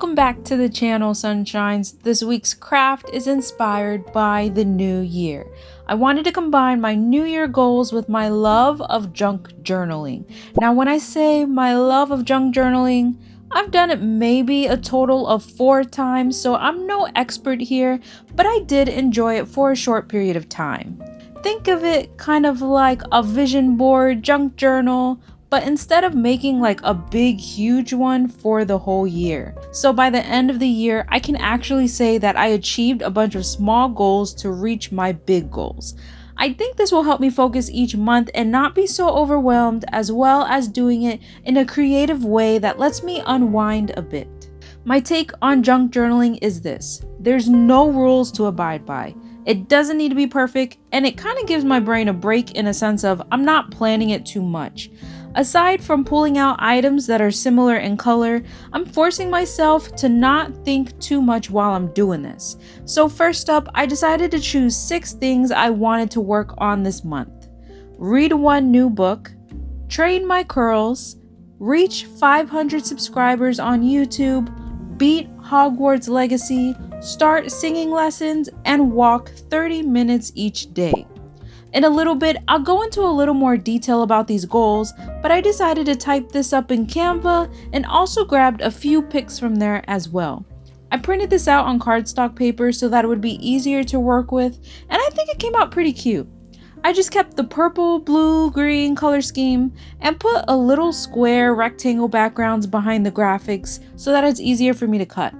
Welcome back to the channel, Sunshines. This week's craft is inspired by the new year. I wanted to combine my new year goals with my love of junk journaling. Now, when I say my love of junk journaling, I've done it maybe a total of 4 times, so I'm no expert here, but I did enjoy it for a short period of time. Think of it kind of like a vision board junk journal, but instead of making like a big huge one for the whole year. So by the end of the year, I can actually say that I achieved a bunch of small goals to reach my big goals. I think this will help me focus each month and not be so overwhelmed, as well as doing it in a creative way that lets me unwind a bit. My take on junk journaling is this: there's no rules to abide by. It doesn't need to be perfect, and it kind of gives my brain a break in a sense of I'm not planning it too much. Aside from pulling out items that are similar in color, I'm forcing myself to not think too much while I'm doing this. So first up, I decided to choose 6 things I wanted to work on this month. Read 1 new book, train my curls, reach 500 subscribers on YouTube, beat Hogwarts Legacy, start singing lessons, and walk 30 minutes each day. In a little bit, I'll go into a little more detail about these goals, but I decided to type this up in Canva and also grabbed a few pics from there as well. I printed this out on cardstock paper so that it would be easier to work with, and I think it came out pretty cute. I just kept the purple, blue, green color scheme and put a little square rectangle backgrounds behind the graphics so that it's easier for me to cut.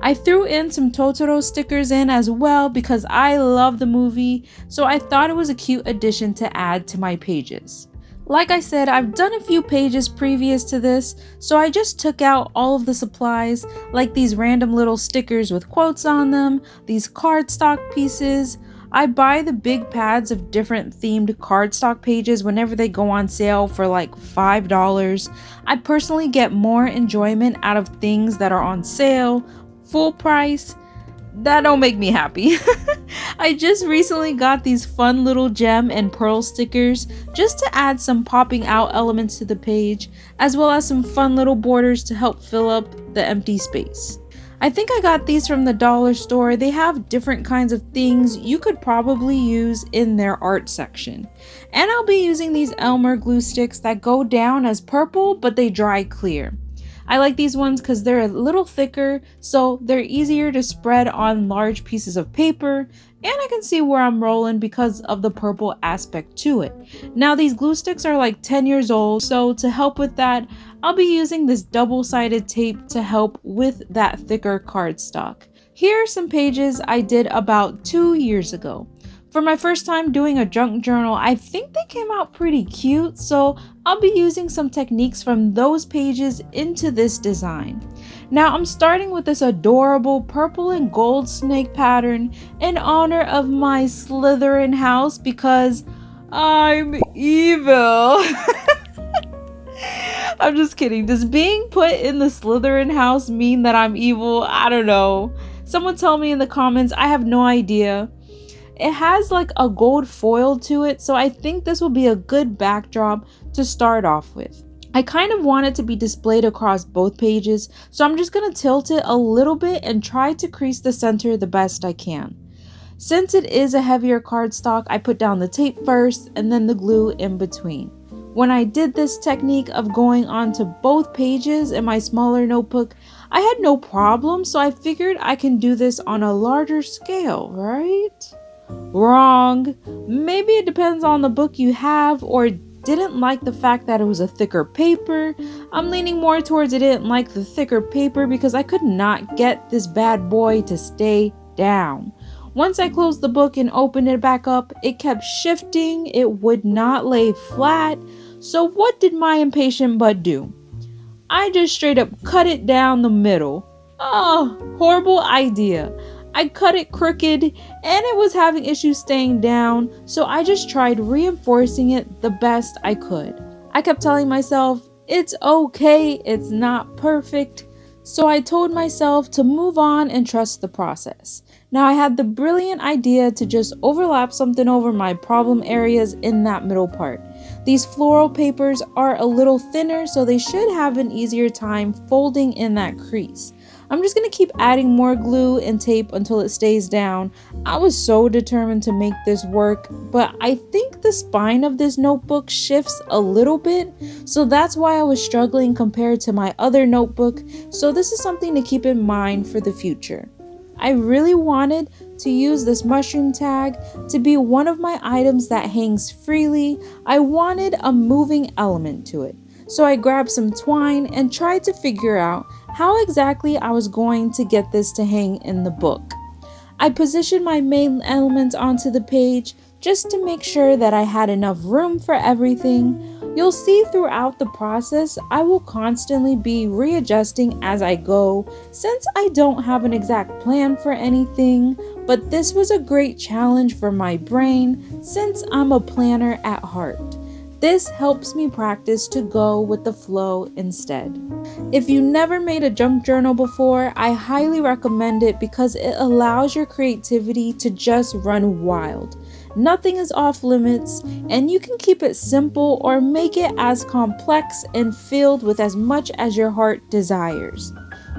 I threw in some Totoro stickers in as well because I love the movie, so I thought it was a cute addition to add to my pages. Like I said, I've done a few pages previous to this, so I just took out all of the supplies, like these random little stickers with quotes on them, these cardstock pieces. I buy the big pads of different themed cardstock pages whenever they go on sale for like $5. I personally get more enjoyment out of things that are on sale, full price. That don't make me happy. I just recently got these fun little gem and pearl stickers just to add some popping out elements to the page, as well as some fun little borders to help fill up the empty space. I think I got these from the dollar store. They have different kinds of things you could probably use in their art section. And I'll be using these Elmer glue sticks that go down as purple, but they dry clear. I like these ones because they're a little thicker, so they're easier to spread on large pieces of paper, and I can see where I'm rolling because of the purple aspect to it. Now these glue sticks are like 10 years old, so to help with that, I'll be using this double-sided tape to help with that thicker cardstock. Here are some pages I did about 2 years ago. For my first time doing a junk journal, I think they came out pretty cute, so I'll be using some techniques from those pages into this design. Now I'm starting with this adorable purple and gold snake pattern in honor of my Slytherin house because I'm evil. I'm just kidding. Does being put in the Slytherin house mean that I'm evil? I don't know. Someone tell me in the comments. I have no idea. It has like a gold foil to it, so I think this will be a good backdrop to start off with. I kind of want it to be displayed across both pages, so I'm just going to tilt it a little bit and try to crease the center the best I can. Since it is a heavier cardstock, I put down the tape first and then the glue in between. When I did this technique of going onto both pages in my smaller notebook, I had no problem, so I figured I can do this on a larger scale, right? Wrong. Maybe it depends on the book you have, or didn't like the fact that it was a thicker paper. I'm leaning more towards it didn't like the thicker paper because I could not get this bad boy to stay down. Once I closed the book and opened it back up, it kept shifting. It would not lay flat. So what did my impatient butt do? I just straight up cut it down the middle. Oh, horrible idea. I cut it crooked and it was having issues staying down, so I just tried reinforcing it the best I could. I kept telling myself, it's okay, it's not perfect, so I told myself to move on and trust the process. Now I had the brilliant idea to just overlap something over my problem areas in that middle part. These floral papers are a little thinner, so they should have an easier time folding in that crease. I'm just going to keep adding more glue and tape until it stays down. I was so determined to make this work, but I think the spine of this notebook shifts a little bit, so that's why I was struggling compared to my other notebook, so this is something to keep in mind for the future. I really wanted to use this mushroom tag to be one of my items that hangs freely. I wanted a moving element to it. So I grabbed some twine and tried to figure out how exactly I was going to get this to hang in the book. I positioned my main elements onto the page just to make sure that I had enough room for everything. You'll see throughout the process, I will constantly be readjusting as I go since I don't have an exact plan for anything, but this was a great challenge for my brain since I'm a planner at heart. This helps me practice to go with the flow instead. If you never made a junk journal before, I highly recommend it because it allows your creativity to just run wild. Nothing is off limits, and you can keep it simple or make it as complex and filled with as much as your heart desires.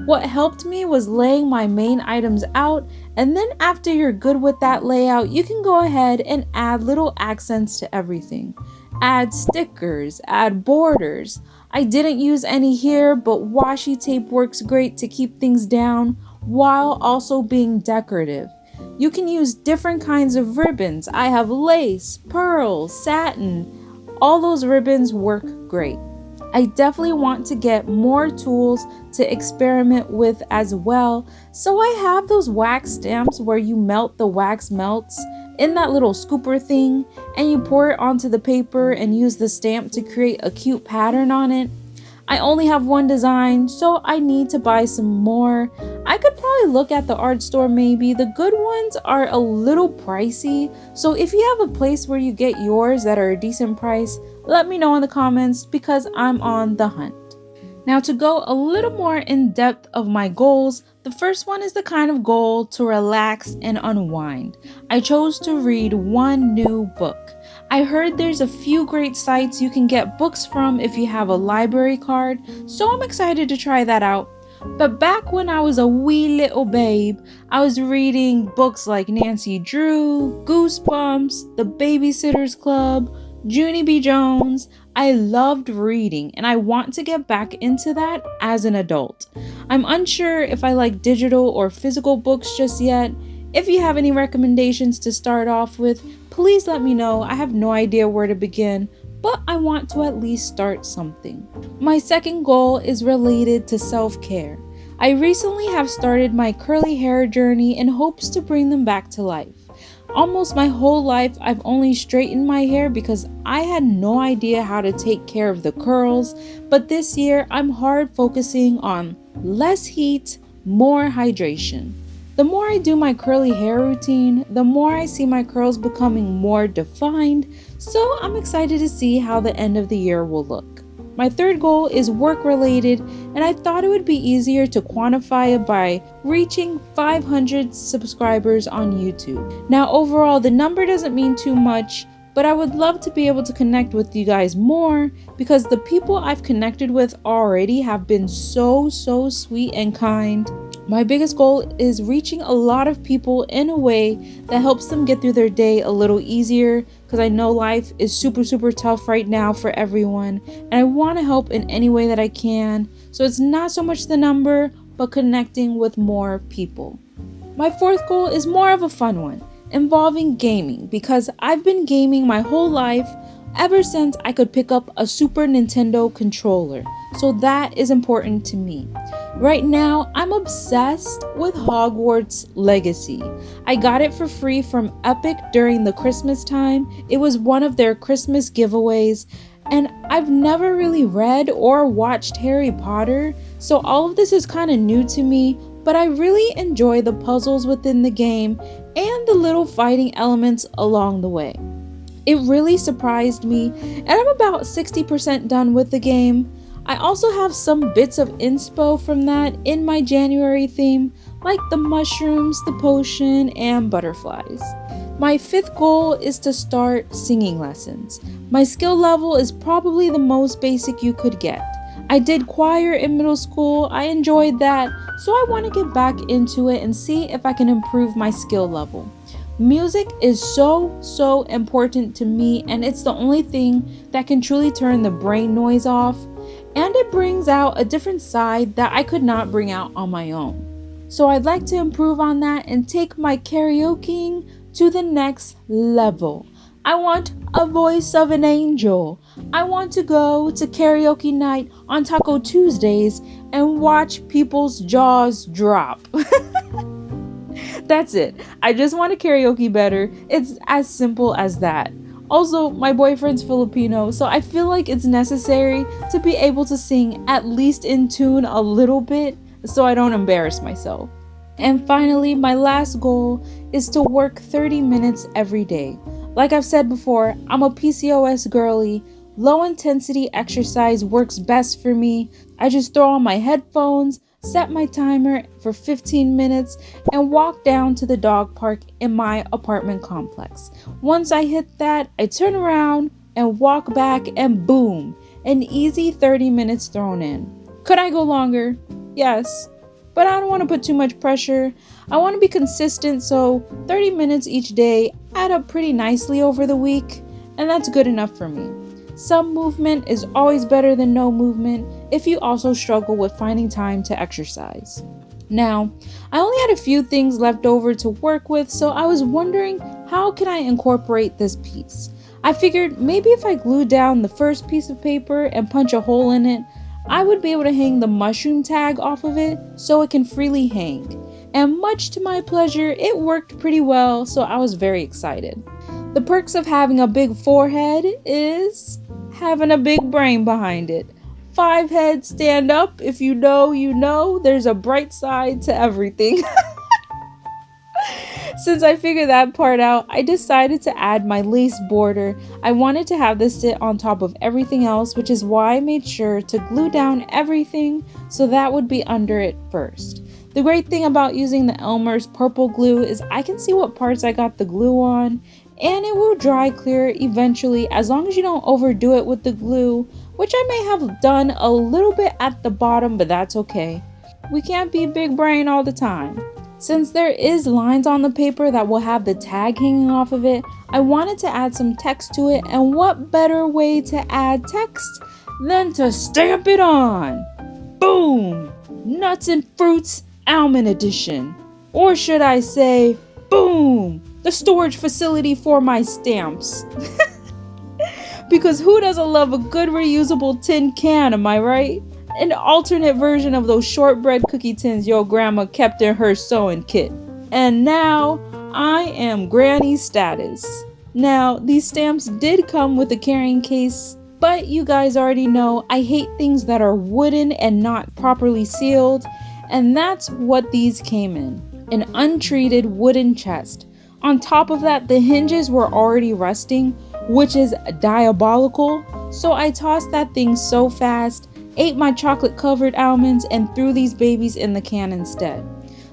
What helped me was laying my main items out, and then after you're good with that layout, you can go ahead and add little accents to everything. Add stickers, add borders. I didn't use any here, but washi tape works great to keep things down while also being decorative. You can use different kinds of ribbons. I have lace, pearls, satin. All those ribbons work great. I definitely want to get more tools to experiment with as well. So I have those wax stamps where you melt the wax melts in that little scooper thing and you pour it onto the paper and use the stamp to create a cute pattern on it. I only have one design, so I need to buy some more. I could probably look at the art store maybe. The good ones are a little pricey, so if you have a place where you get yours that are a decent price, let me know in the comments because I'm on the hunt. Now to go a little more in depth of my goals, the first one is the kind of goal to relax and unwind. I chose to read one new book. I heard there's a few great sites you can get books from if you have a library card, so I'm excited to try that out. But back when I was a wee little babe, I was reading books like Nancy Drew, Goosebumps, The Babysitter's Club, Junie B. Jones. I loved reading and I want to get back into that as an adult. I'm unsure if I like digital or physical books just yet. If you have any recommendations to start off with, please let me know. I have no idea where to begin, but I want to at least start something. My second goal is related to self-care. I recently have started my curly hair journey in hopes to bring them back to life. Almost my whole life, I've only straightened my hair because I had no idea how to take care of the curls, but this year I'm hard focusing on less heat, more hydration. The more I do my curly hair routine, the more I see my curls becoming more defined, so I'm excited to see how the end of the year will look. My third goal is work related, and I thought it would be easier to quantify it by reaching 500 subscribers on YouTube. Now overall, the number doesn't mean too much, but I would love to be able to connect with you guys more because the people I've connected with already have been so sweet and kind. My biggest goal is reaching a lot of people in a way that helps them get through their day a little easier because I know life is super tough right now for everyone and I want to help in any way that I can. So it's not so much the number, but connecting with more people. My fourth goal is more of a fun one, involving gaming because I've been gaming my whole life ever since I could pick up a Super Nintendo controller. So that is important to me. Right now, I'm obsessed with Hogwarts Legacy. I got it for free from Epic during the Christmas time. It was one of their Christmas giveaways, and I've never really read or watched Harry Potter, so all of this is kind of new to me, but I really enjoy the puzzles within the game and the little fighting elements along the way. It really surprised me, and I'm about 60% done with the game. I also have some bits of inspo from that in my January theme, like the mushrooms, the potion, and butterflies. My fifth goal is to start singing lessons. My skill level is probably the most basic you could get. I did choir in middle school. I enjoyed that. So I want to get back into it and see if I can improve my skill level. Music is so important to me, and it's the only thing that can truly turn the brain noise off, and it brings out a different side that I could not bring out on my own. So I'd like to improve on that and take my karaokeing to the next level. I want a voice of an angel. I want to go to karaoke night on Taco Tuesdays and watch people's jaws drop. That's it. I just want to karaoke better. It's as simple as that. Also, my boyfriend's Filipino, so I feel like it's necessary to be able to sing at least in tune a little bit so I don't embarrass myself. And finally, my last goal is to work 30 minutes every day. Like I've said before, I'm a PCOS girly. Low intensity exercise works best for me. I just throw on my headphones, set my timer for 15 minutes, and walk down to the dog park in my apartment complex. Once I hit that, I turn around and walk back, and boom, an easy 30 minutes thrown in. Could I go longer? Yes, but I don't want to put too much pressure. I want to be consistent, so 30 minutes each day add up pretty nicely over the week, and that's good enough for me. Some movement is always better than no movement if you also struggle with finding time to exercise. Now, I only had a few things left over to work with, so I was wondering how can I incorporate this piece? I figured maybe if I glued down the first piece of paper and punch a hole in it, I would be able to hang the mushroom tag off of it so it can freely hang. And much to my pleasure, it worked pretty well, so I was very excited. The perks of having a big forehead is having a big brain behind it. 5 heads stand up. If you know, you know. There's a bright side to everything. Since I figured that part out, I decided to add my lace border. I wanted to have this sit on top of everything else, which is why I made sure to glue down everything so that would be under it first. The great thing about using the Elmer's purple glue is I can see what parts I got the glue on, and it will dry clear eventually as long as you don't overdo it with the glue, which I may have done a little bit at the bottom, but that's okay. We can't be big brain all the time. Since there is lines on the paper that will have the tag hanging off of it, I wanted to add some text to it, and what better way to add text than to stamp it on? Boom! Nuts and Fruits Almond Edition. Or should I say, boom! The storage facility for my stamps. Because who doesn't love a good reusable tin can, am I right? An alternate version of those shortbread cookie tins your grandma kept in her sewing kit. And now, I am granny status. Now, these stamps did come with a carrying case, but you guys already know I hate things that are wooden and not properly sealed, and that's what these came in. An untreated wooden chest. On top of that, the hinges were already rusting, which is diabolical, so I tossed that thing so fast, ate my chocolate covered almonds, and threw these babies in the can instead.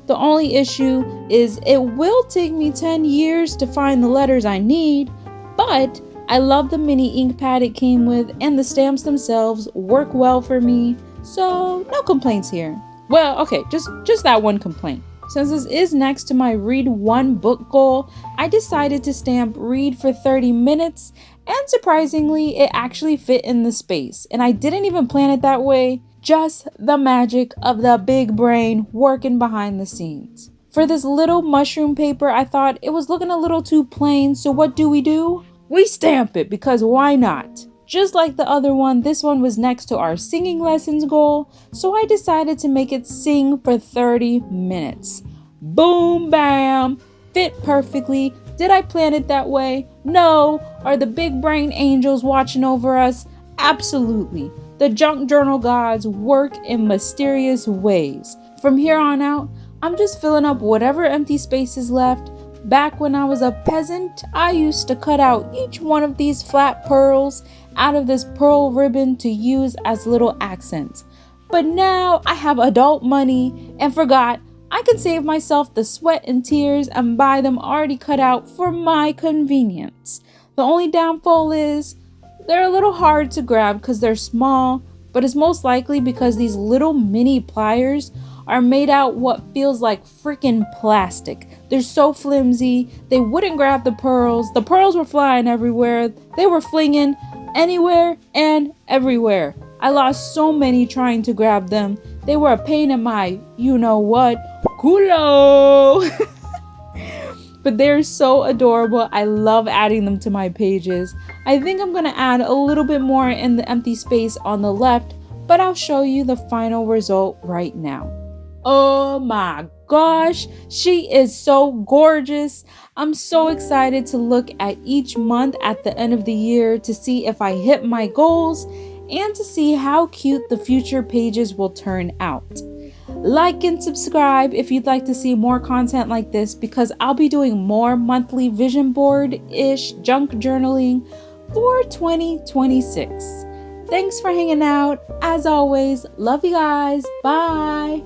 The only issue is it will take me 10 years to find the letters I need, but I love the mini ink pad it came with, and the stamps themselves work well for me, so no complaints here. Well, okay, just that one complaint. Since this is next to my read one book goal, I decided to stamp read for 30 minutes, and surprisingly, it actually fit in the space. And I didn't even plan it that way, just the magic of the big brain working behind the scenes. For this little mushroom paper, I thought it was looking a little too plain, so what do? We stamp it, because why not? Just like the other one, this one was next to our singing lessons goal, so I decided to make it sing for 30 minutes. Boom, bam, fit perfectly. Did I plan it that way? No. Are the big brain angels watching over us? Absolutely. The junk journal gods work in mysterious ways. From here on out, I'm just filling up whatever empty space is left. Back when I was a peasant, I used to cut out each one of these flat pearls out of this pearl ribbon to use as little accents. But now I have adult money and forgot I can save myself the sweat and tears and buy them already cut out for my convenience. The only downfall is they're a little hard to grab because they're small, but it's most likely because these little mini pliers are made out what feels like freaking plastic. They're so flimsy, they wouldn't grab the pearls. The pearls were flying everywhere. They were flinging anywhere and everywhere. I lost so many trying to grab them. They were a pain in my you-know-what culo. But they're so adorable. I love adding them to my pages. I think I'm gonna add a little bit more in the empty space on the left, but I'll show you the final result right now. Oh my gosh, she is so gorgeous. I'm so excited to look at each month at the end of the year to see if I hit my goals and to see how cute the future pages will turn out. Like and subscribe if you'd like to see more content like this, because I'll be doing more monthly vision board-ish junk journaling for 2026. Thanks for hanging out. As always, love you guys. Bye.